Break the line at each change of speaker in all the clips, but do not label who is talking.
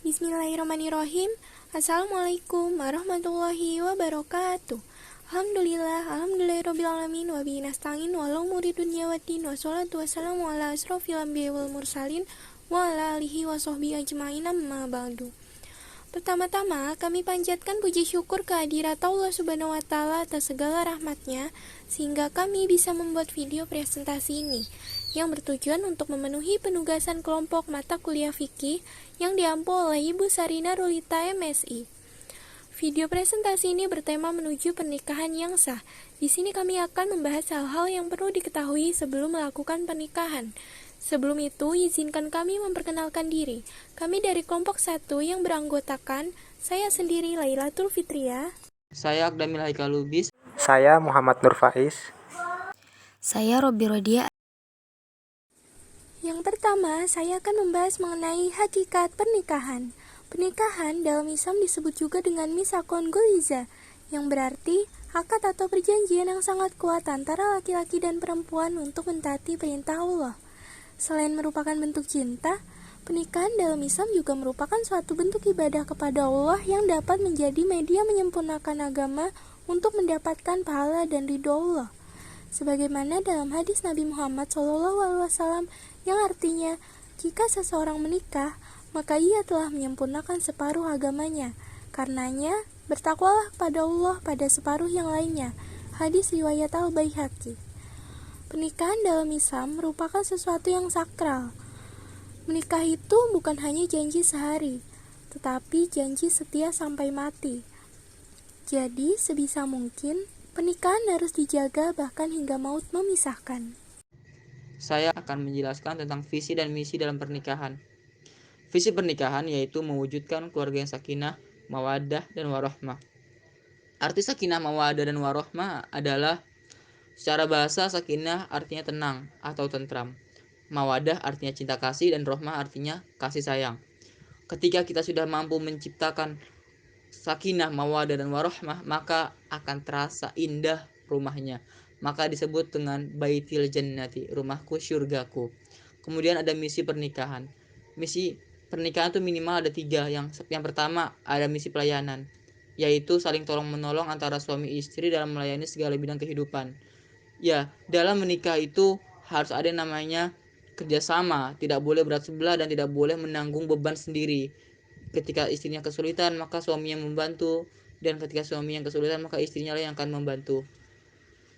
Bismillahirrahmanirrahim. Assalamualaikum warahmatullahi wabarakatuh. Alhamdulillahirrabbilalamin. Wa bihi nasta'in wa ala umuri dunya waddin. Wassalatu wassalamu ala asrofil anbiya'i wal mursalin wa ala alihi wa sahbihi ajma'in, amma ba'du. Pertama-tama, kami panjatkan puji syukur kehadirat Allah Subhanahu wa Ta'ala atas segala rahmatnya, sehingga kami bisa membuat video presentasi ini, yang bertujuan untuk memenuhi penugasan kelompok mata kuliah fikih yang diampu oleh Ibu Sarina Rulita MSI. Video presentasi ini bertema menuju pernikahan yang sah. Di sini kami akan membahas hal-hal yang perlu diketahui sebelum melakukan pernikahan. Sebelum itu, izinkan kami memperkenalkan diri. Kami dari kelompok 1 yang beranggotakan saya sendiri Lailatul Fitria.
Saya Akdamil Haikal Lubis.
Saya Muhammad Nur Faiz.
Saya Robi Rodia.
Yang pertama, saya akan membahas mengenai hakikat pernikahan. Pernikahan dalam Islam disebut juga dengan misakon goliza, yang berarti akad atau perjanjian yang sangat kuat antara laki-laki dan perempuan untuk mentaati perintah Allah. Selain merupakan bentuk cinta, pernikahan dalam Islam juga merupakan suatu bentuk ibadah kepada Allah yang dapat menjadi media menyempurnakan agama untuk mendapatkan pahala dan ridho Allah. Sebagaimana dalam hadis Nabi Muhammad SAW yang artinya, jika seseorang menikah, maka ia telah menyempurnakan separuh agamanya. Karenanya, bertakwalah kepada Allah pada separuh yang lainnya. Hadis riwayat Al-Baihaqi. Pernikahan dalam Islam merupakan sesuatu yang sakral. Menikah itu bukan hanya janji sehari, tetapi janji setia sampai mati. Jadi, sebisa mungkin, pernikahan harus dijaga bahkan hingga maut memisahkan.
Saya akan menjelaskan tentang visi dan misi dalam pernikahan. Visi pernikahan yaitu mewujudkan keluarga yang sakinah, mawaddah, dan warohmah. Arti sakinah, mawaddah, dan warohmah adalah secara bahasa sakinah artinya tenang atau tentram. Mawaddah artinya cinta kasih dan rohmah artinya kasih sayang. Ketika kita sudah mampu menciptakan sakinah, mawaddah, dan warohmah, maka akan terasa indah rumahnya. Maka disebut dengan baitil jannati, rumahku syurgaku. Kemudian ada misi pernikahan. Misi pernikahan itu minimal ada 3. Yang pertama ada misi pelayanan, yaitu saling tolong menolong antara suami istri dalam melayani segala bidang kehidupan. Ya, dalam menikah itu harus ada yang namanya kerjasama, tidak boleh berat sebelah dan tidak boleh menanggung beban sendiri. Ketika istrinya kesulitan, maka suaminya membantu, dan ketika suami yang kesulitan, maka istrinya lah yang akan membantu.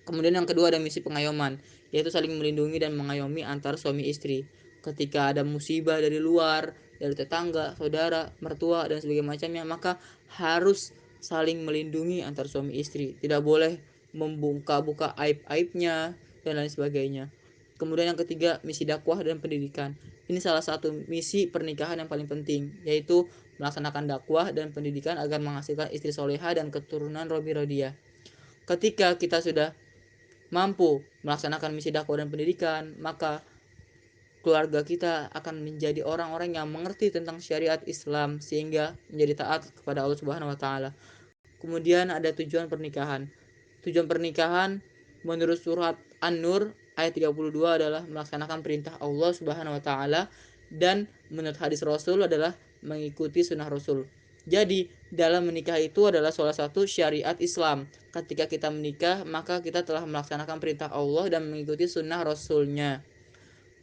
Kemudian yang kedua ada misi pengayoman, yaitu saling melindungi dan mengayomi antar suami istri. Ketika ada musibah dari luar, dari tetangga, saudara, mertua, dan sebagainya macamnya, maka harus saling melindungi antar suami istri. Tidak boleh membuka-buka aib-aibnya dan lain sebagainya. Kemudian yang ketiga misi dakwah dan pendidikan. Ini salah satu misi pernikahan yang paling penting, yaitu melaksanakan dakwah dan pendidikan agar menghasilkan istri soleha dan keturunan Robi Rodia. Ketika kita sudah mampu melaksanakan misi dakwah dan pendidikan, maka keluarga kita akan menjadi orang-orang yang mengerti tentang syariat Islam sehingga menjadi taat kepada Allah Subhanahu wa taala. Kemudian ada tujuan pernikahan. Tujuan pernikahan menurut surat An-Nur ayat 32 adalah melaksanakan perintah Allah Subhanahu wa taala, dan menurut hadis Rasul adalah mengikuti sunnah Rasul. Jadi, dalam menikah itu adalah salah satu syariat Islam. Ketika kita menikah, maka kita telah melaksanakan perintah Allah dan mengikuti sunnah Rasulnya.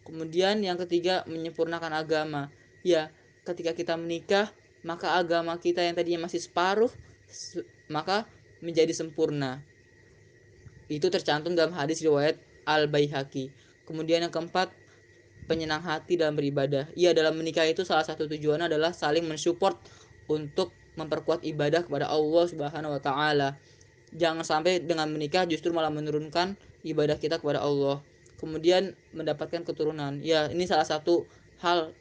Kemudian yang ketiga, menyempurnakan agama. Ya, ketika kita menikah, maka agama kita yang tadinya masih separuh, maka menjadi sempurna. Itu tercantum dalam hadis riwayat Al-Baihaqi. Kemudian yang keempat, penyenang hati dalam beribadah. Iya, dalam menikah itu salah satu tujuannya adalah saling mensupport untuk memperkuat ibadah kepada Allah Subhanahu wa taala. Jangan sampai dengan menikah justru malah menurunkan ibadah kita kepada Allah. Kemudian mendapatkan keturunan. Ya, ini salah satu hal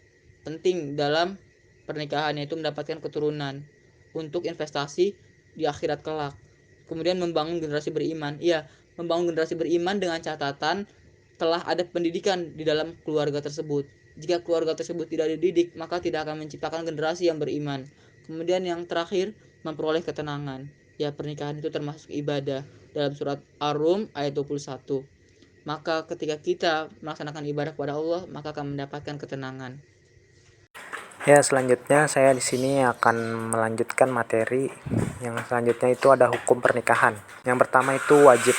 penting dalam pernikahan, yaitu mendapatkan keturunan untuk investasi di akhirat kelak. Kemudian membangun generasi beriman. Iya, membangun generasi beriman dengan catatan telah ada pendidikan di dalam keluarga tersebut. Jika keluarga tersebut tidak dididik, maka tidak akan menciptakan generasi yang beriman. Kemudian yang terakhir, memperoleh ketenangan. Ya, pernikahan itu termasuk ibadah dalam surat Ar-Rum ayat 21. Maka ketika kita melaksanakan ibadah kepada Allah, maka akan mendapatkan ketenangan.
Ya, selanjutnya saya di sini akan melanjutkan materi yang selanjutnya itu ada hukum pernikahan. Yang pertama itu wajib.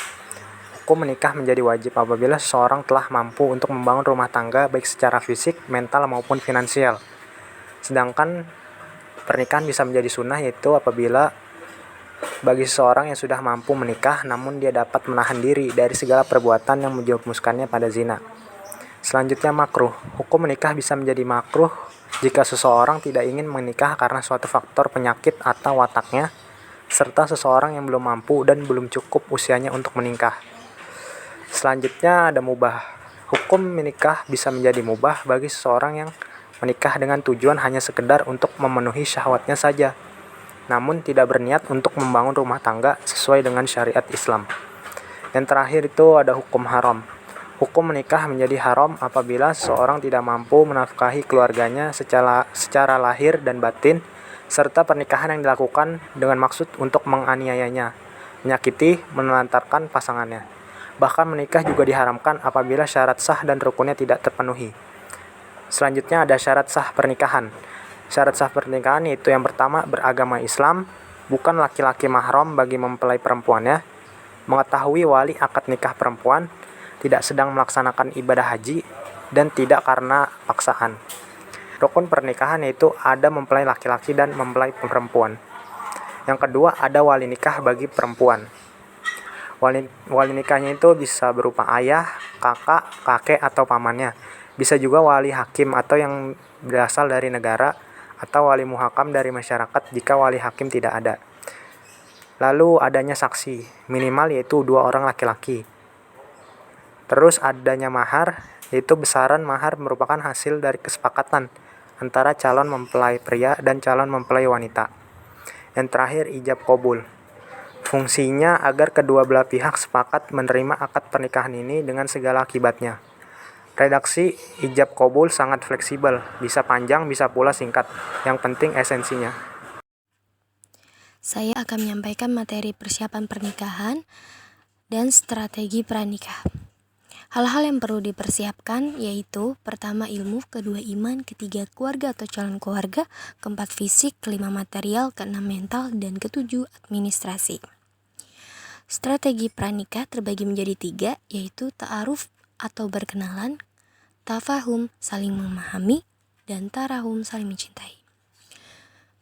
Hukum menikah menjadi wajib apabila seseorang telah mampu untuk membangun rumah tangga baik secara fisik, mental maupun finansial. Sedangkan pernikahan bisa menjadi sunnah yaitu apabila bagi seseorang yang sudah mampu menikah namun dia dapat menahan diri dari segala perbuatan yang menjerumuskannya pada zina. Selanjutnya makruh. Hukum menikah bisa menjadi makruh jika seseorang tidak ingin menikah karena suatu faktor penyakit atau wataknya, serta seseorang yang belum mampu dan belum cukup usianya untuk menikah. Selanjutnya ada mubah. Hukum menikah bisa menjadi mubah bagi seseorang yang menikah dengan tujuan hanya sekedar untuk memenuhi syahwatnya saja, namun tidak berniat untuk membangun rumah tangga sesuai dengan syariat Islam. Yang terakhir itu ada hukum haram. Hukum menikah menjadi haram apabila seseorang tidak mampu menafkahi keluarganya secara lahir dan batin, serta pernikahan yang dilakukan dengan maksud untuk menganiayanya, menyakiti, menelantarkan pasangannya. Bahkan menikah juga diharamkan apabila syarat sah dan rukunnya tidak terpenuhi. Selanjutnya ada syarat sah pernikahan. Syarat sah pernikahan yaitu yang pertama beragama Islam, bukan laki-laki mahram bagi mempelai perempuannya, mengetahui wali akad nikah perempuan, tidak sedang melaksanakan ibadah haji, dan tidak karena paksaan. Rukun pernikahan yaitu ada mempelai laki-laki dan mempelai perempuan. Yang kedua ada wali nikah bagi perempuan. Wali nikahnya itu bisa berupa ayah, kakak, kakek, atau pamannya. Bisa juga wali hakim atau yang berasal dari negara, atau wali muhakam dari masyarakat jika wali hakim tidak ada. Lalu adanya saksi, minimal yaitu 2 orang laki-laki. Terus adanya mahar, yaitu besaran mahar merupakan hasil dari kesepakatan antara calon mempelai pria dan calon mempelai wanita. Yang terakhir ijab qabul. Fungsinya agar kedua belah pihak sepakat menerima akad pernikahan ini dengan segala akibatnya. Redaksi ijab qabul sangat fleksibel, bisa panjang, bisa pula singkat. Yang penting esensinya.
Saya akan menyampaikan materi persiapan pernikahan dan strategi pranikah. Hal-hal yang perlu dipersiapkan yaitu pertama ilmu, kedua iman, ketiga keluarga atau calon keluarga, keempat fisik, kelima material, keenam mental, dan ketujuh administrasi. Strategi pranikah terbagi menjadi 3 yaitu ta'aruf atau berkenalan, tafahum saling memahami, dan tarahum saling mencintai.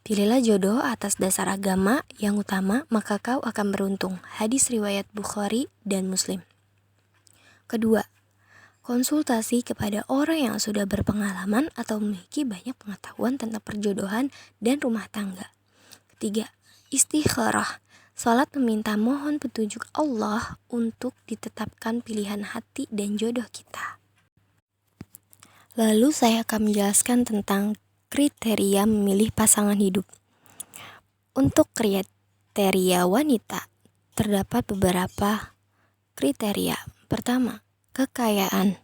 Pilihlah jodoh atas dasar agama yang utama, maka kau akan beruntung. Hadis riwayat Bukhari dan Muslim. Kedua, konsultasi kepada orang yang sudah berpengalaman atau memiliki banyak pengetahuan tentang perjodohan dan rumah tangga. Ketiga, istikharah, salat meminta mohon petunjuk Allah untuk ditetapkan pilihan hati dan jodoh kita. Lalu saya akan menjelaskan tentang kriteria memilih pasangan hidup. Untuk kriteria wanita, terdapat beberapa kriteria. Pertama, kekayaan.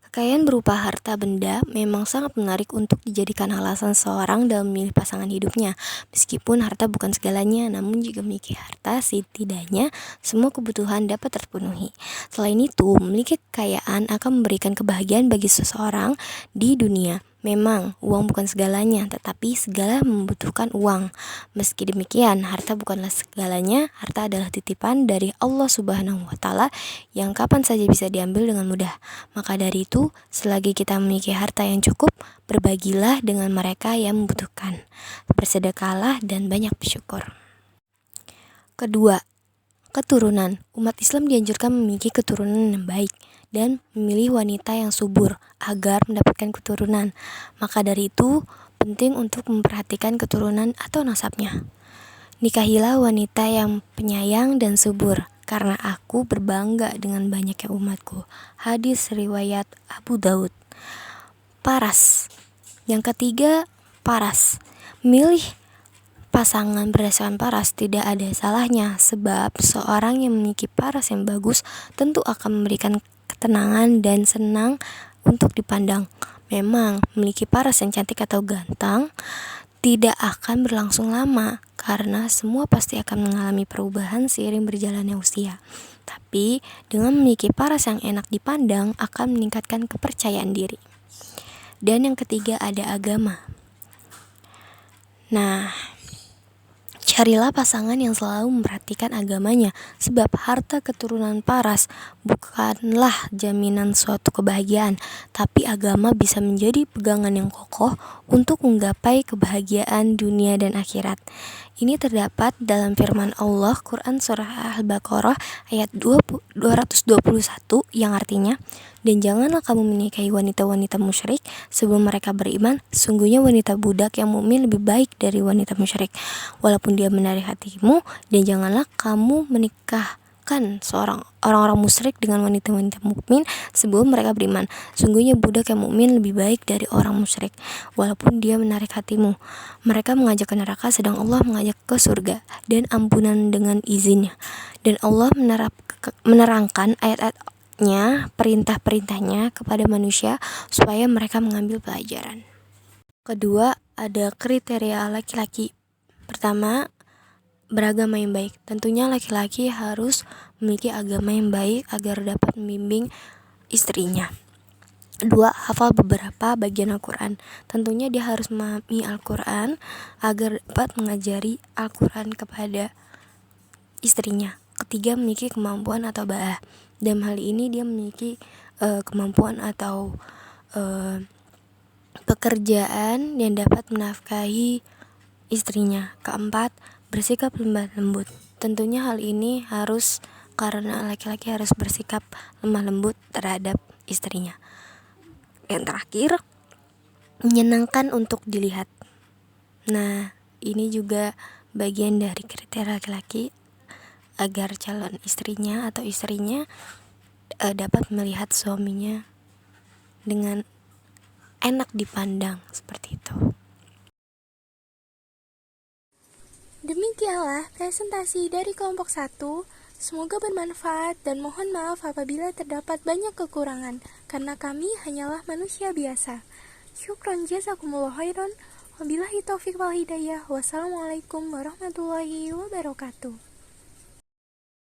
Kekayaan berupa harta benda memang sangat menarik untuk dijadikan alasan seorang dalam memilih pasangan hidupnya. Meskipun harta bukan segalanya, namun jika memiliki harta, setidaknya semua kebutuhan dapat terpenuhi. Selain itu, memiliki kekayaan akan memberikan kebahagiaan bagi seseorang di dunia. Memang, uang bukan segalanya, tetapi segala membutuhkan uang. Meski demikian, harta bukanlah segalanya. Harta adalah titipan dari Allah Subhanahu wa Ta'ala yang kapan saja bisa diambil dengan mudah. Maka dari itu, selagi kita memiliki harta yang cukup, berbagilah dengan mereka yang membutuhkan. Bersedekahlah dan banyak bersyukur. Kedua, keturunan. Umat Islam dianjurkan memiliki keturunan yang baik dan memilih wanita yang subur agar mendapatkan keturunan. Maka dari itu, penting untuk memperhatikan keturunan atau nasabnya. Nikahilah wanita yang penyayang dan subur, karena aku berbangga dengan banyaknya umatku. Hadis riwayat Abu Daud. Paras. Yang ketiga, paras. Milih pasangan berdasarkan paras tidak ada salahnya, sebab seorang yang memiliki paras yang bagus tentu akan memberikan ketenangan dan senang untuk dipandang. Memang memiliki paras yang cantik atau ganteng tidak akan berlangsung lama, karena semua pasti akan mengalami perubahan seiring berjalannya usia. Tapi dengan memiliki paras yang enak dipandang akan meningkatkan kepercayaan diri. Dan yang ketiga ada agama. Nah, carilah pasangan yang selalu memperhatikan agamanya, sebab harta keturunan paras bukanlah jaminan suatu kebahagiaan, tapi agama bisa menjadi pegangan yang kokoh untuk menggapai kebahagiaan dunia dan akhirat. Ini terdapat dalam firman Allah Quran Surah Al-Baqarah ayat 221 yang artinya, dan janganlah kamu menikahi wanita-wanita musyrik sebelum mereka beriman, sungguhnya wanita budak yang mukmin lebih baik dari wanita musyrik, walaupun dia menarik hatimu, dan janganlah kamu menikahkan orang-orang musyrik dengan wanita-wanita mukmin sebelum mereka beriman, sungguhnya budak yang mukmin lebih baik dari orang musyrik, walaupun dia menarik hatimu. Mereka mengajak ke neraka sedang Allah mengajak ke surga dan ampunan dengan izinnya. Dan Allah menerangkan ayat-ayatnya, perintah-perintahnya kepada manusia supaya mereka mengambil pelajaran. Kedua, ada kriteria laki-laki. Pertama, beragama yang baik. Tentunya laki-laki harus memiliki agama yang baik agar dapat membimbing istrinya. Kedua, hafal beberapa bagian Al-Quran. Tentunya dia harus memahami Al-Quran agar dapat mengajari Al-Quran kepada istrinya. Ketiga, memiliki kemampuan atau ba'ah. Dalam hal ini dia memiliki kemampuan atau pekerjaan yang dapat menafkahi istrinya. Keempat, bersikap lemah lembut. Tentunya hal ini harus karena laki-laki harus bersikap lemah lembut terhadap istrinya. Yang terakhir, menyenangkan untuk dilihat. Nah, ini juga bagian dari kriteria laki-laki agar calon istrinya atau istrinya dapat melihat suaminya dengan enak dipandang, seperti itu.
Demikianlah presentasi dari kelompok 1. Semoga bermanfaat dan mohon maaf apabila terdapat banyak kekurangan, karena kami hanyalah manusia biasa. Syukron jazakumullah khairan. Wabillahi taufiq wal hidayah. Wassalamualaikum warahmatullahi wabarakatuh.